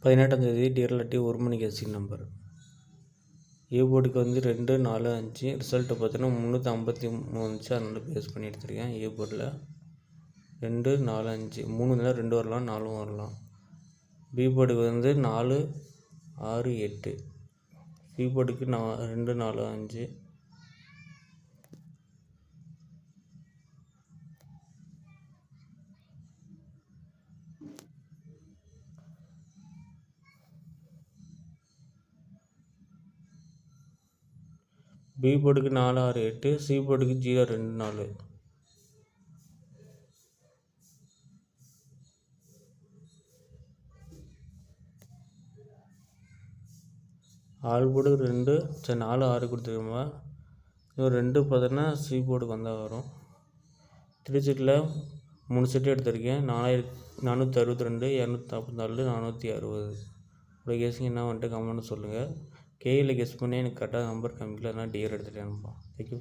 18ஆம் தேதி டிஆர்எல்டி 1 மணி கேசிங் நம்பர். ஏ போர்டுக்கு 2, 4, 5 ரிசல்ட்டு பார்த்தீங்கன்னா 353 வந்துச்சு. அதனால பேஸ் பண்ணி எடுத்திருக்கேன். ஏ போர்டில் 2, 4, 5 3 இல்லை 2 வரலாம், 4 வரலாம். பி போர்டுக்கு 4, 6, 8. சி போர்டுக்கு 2, 4, 5. பி போர்டுக்கு 4, 6, 8. சி போர்டுக்கு 0, 2, 4. ஆல் போர்டுக்கு 2, 4, 6 கொடுத்துருக்கோமா. இன்னும் 2 பார்த்தோன்னா சி போர்டுக்கு வந்தால் வரும். 3 செட்டில் 3 செட்டு எடுத்திருக்கேன். 462, 244, 460. உடைய கேஸிங் என்ன வந்துட்டு கமெண்ட்னு சொல்லுங்கள். கேயில் கெஸ் பண்ணி எனக்கு கரெக்டாக நம்பர் காமிக்கல, அதனால் டிஆர் எடுத்துகிட்டேன்ப்பா. தேங்க்யூ.